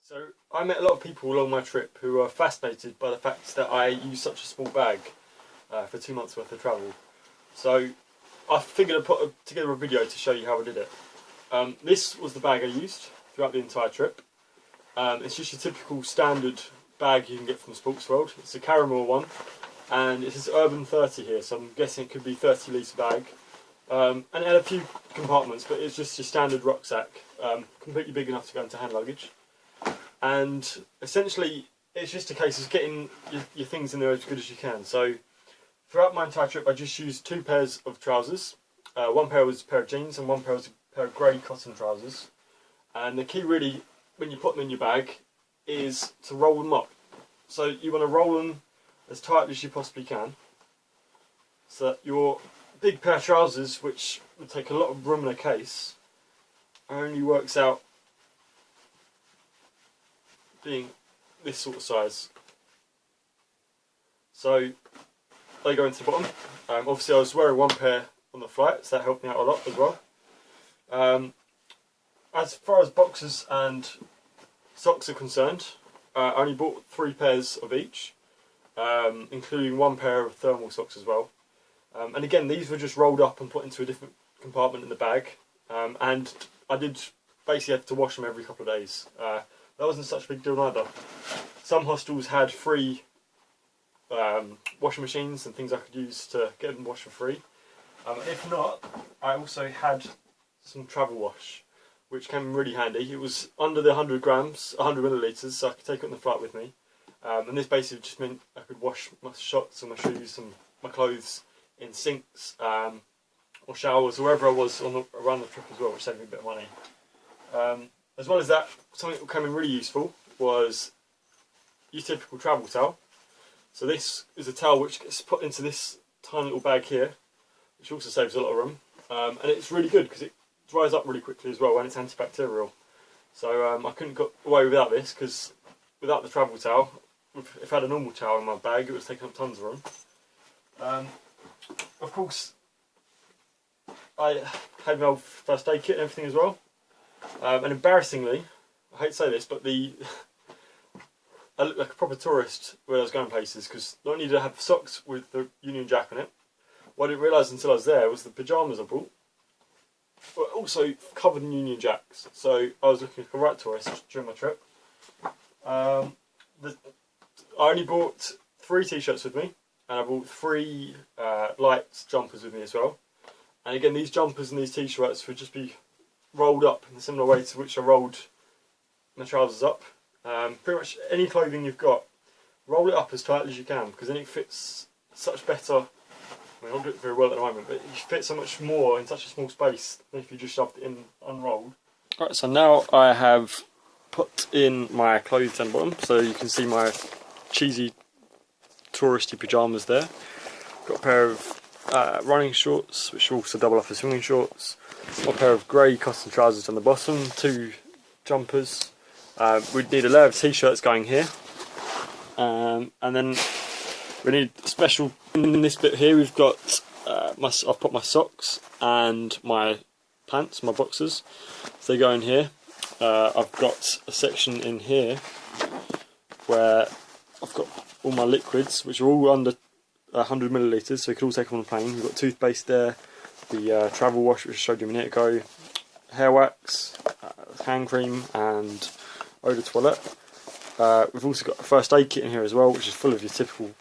So I met a lot of people along my trip who were fascinated by the fact that I used such a small bag for 2 months worth of travel. So I figured I'd put together a video to show you how I did it. This was the bag I used throughout the entire trip. It's just your typical standard bag you can get from Sports World. It's a Caramel one, and it says Urban 30 here, so I'm guessing it could be 30 litre bag. And it had a few compartments, but it's just your standard rucksack, completely big enough to go into hand luggage. And essentially, it's just a case of getting your things in there as good as you can. So throughout my entire trip, I just used 2 pairs of trousers. One pair was a pair of jeans, and one pair was a pair of grey cotton trousers. And the key really, when you put them in your bag, is to roll them up. So you want to roll them as tight as you possibly can, so that your big pair of trousers, which would take a lot of room in a case, only works out being this sort of size. So they go into the bottom. Obviously I was wearing one pair on the flight, so that helped me out a lot as well. As far as boxers and socks are concerned, I only bought 3 pairs of each, including 1 pair of thermal socks as well. And again, these were just rolled up and put into a different compartment in the bag, and I did basically have to wash them every couple of days. That wasn't such a big deal either. Some hostels had free washing machines and things I could use to get them washed for free. If not, I also had some travel wash, which came really handy. It was under the 100 grams, 100 millilitres, so I could take it on the flight with me. And this basically just meant I could wash my shots and my shoes and my clothes in sinks or showers, or wherever I was around the trip as well, which saved me a bit of money. As well as that, something that came in really useful was your typical travel towel. So this is a towel which gets put into this tiny little bag here, which also saves a lot of room. And it's really good because it dries up really quickly as well, and it's antibacterial. So I couldn't get away without this, because without the travel towel, if I had a normal towel in my bag, it was taking up tons of room. Of course, I had my first aid kit and everything as well. And embarrassingly, I hate to say this, but I looked like a proper tourist when I was going places, because not only did I have socks with the Union Jack on it, what I didn't realise until I was there was the pyjamas I bought were also covered in Union Jacks. So I was looking like a right tourist during my trip. I only bought 3 t-shirts with me, and I bought 3 light jumpers with me as well. And again, these jumpers and these t-shirts would just be rolled up in a similar way to which I rolled my trousers up. Pretty much any clothing you've got, roll it up as tight as you can, because then it fits such better. I mean, I don't do it very well at the moment, but it fits so much more in such a small space than if you just shoved it in unrolled. Right, so now I have put in my clothes down the bottom, so you can see my cheesy touristy pyjamas there. Got a pair of running shorts, which also double up as swimming shorts. One pair of grey cotton trousers on the bottom, 2 jumpers. We'd need a layer of t-shirts going here, and then we need special in this bit here. We've got I've put my socks and my pants, my boxers, so they go in here. I've got a section in here where I've got all my liquids, which are all under 100 millilitres, so you can all take them on the plane. We've got toothpaste there, the travel wash, which I showed you a minute ago, hair wax, hand cream, and eau de toilette. We've also got a first aid kit in here as well, which is full of your typical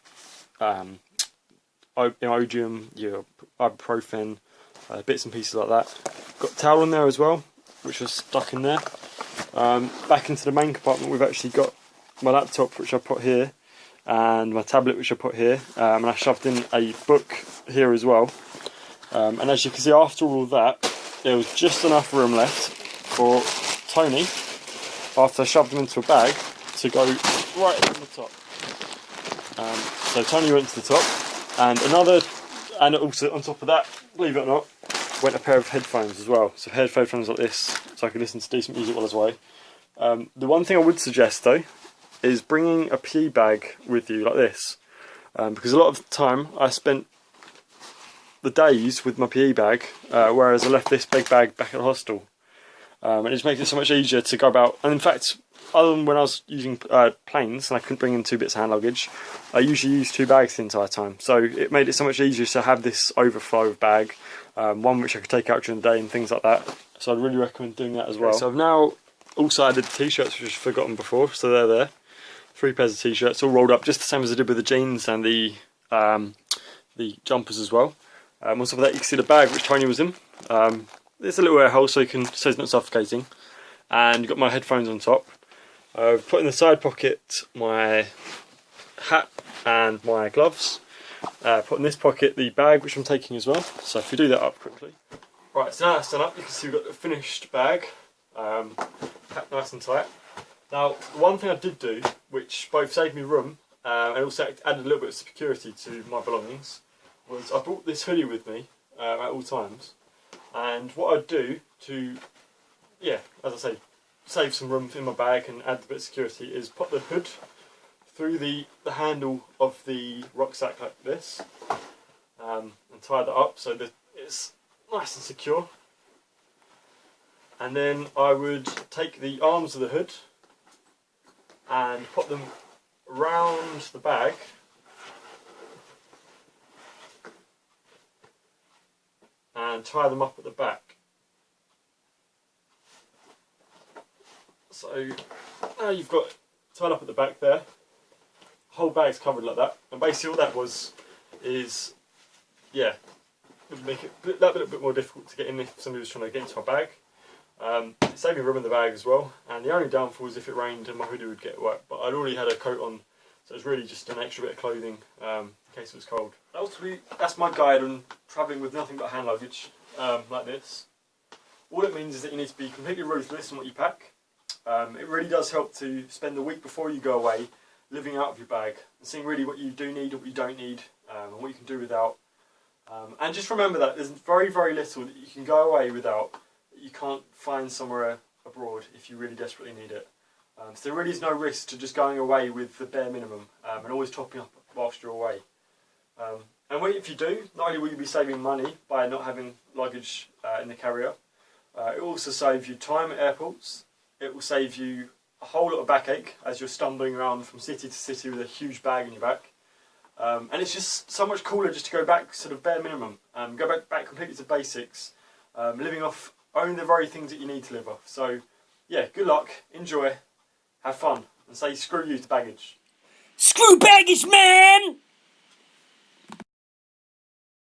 Imodium, your ibuprofen, bits and pieces like that. Got a towel in there as well, which was stuck in there. Back into the main compartment, we've actually got my laptop, which I put here, and my tablet, which I put here, and I shoved in a book here as well. And as you can see, after all of that, there was just enough room left for Tony, after I shoved him into a bag, to go right on the top. So Tony went to the top, and also on top of that, believe it or not, went a pair of headphones as well. So headphones like this, so I could listen to decent music while I was away. The one thing I would suggest though, is bringing a PE bag with you like this, because a lot of the time I spent the days with my PE bag, whereas I left this big bag back at the hostel. and it just makes it so much easier to go about. And in fact, other than when I was using planes and I couldn't bring in 2 bits of hand luggage, I usually use 2 bags the entire time. So it made it so much easier to have this overflow of bag, one which I could take out during the day and things like that. So I'd really recommend doing that as well. So I've now also added the t-shirts, which I've forgotten before, so they're there. 3 pairs of t-shirts all rolled up just the same as I did with the jeans and the jumpers as well. On top of that, you can see the bag which Tony was in. There's a little air hole so it's not suffocating, and you've got my headphones on top. I've put in the side pocket my hat and my gloves. Put in this pocket the bag which I'm taking as well. So if you do that up quickly. Right, so now that's done up, you can see we've got the finished bag, packed nice and tight. Now, one thing I did do, which both saved me room and also added a little bit of security to my belongings, was I brought this hoodie with me at all times. And what I'd do to, yeah, as I say, save some room in my bag and add a bit of security is put the hood through the handle of the rucksack like this, and tie that up so that it's nice and secure. And then I would take the arms of the hood and put them around the bag, and tie them up at the back. So now you've got tied up at the back there, the whole bag's covered like that, and basically all that was is, yeah, it would make it that little bit more difficult to get in if somebody was trying to get into my bag. It saved me room in the bag as well, and the only downfall was if it rained and my hoodie would get wet, but I'd already had a coat on, so it was really just an extra bit of clothing in case it was cold. That's my guide on travelling with nothing but hand luggage like this. All it means is that you need to be completely ruthless in what you pack. It really does help to spend the week before you go away living out of your bag and seeing really what you do need and what you don't need, and what you can do without. And just remember that there's very, very little that you can go away without that you can't find somewhere abroad if you really desperately need it. So there really is no risk to just going away with the bare minimum, and always topping up whilst you're away. And if you do, not only will you be saving money by not having luggage in the carrier, it will also save you time at airports. It will save you a whole lot of backache as you're stumbling around from city to city with a huge bag in your back. And it's just so much cooler just to go back sort of bare minimum, go back completely to basics, living off only the very things that you need to live off. So yeah, good luck, enjoy, have fun, and say screw you to baggage. Screw baggage, man!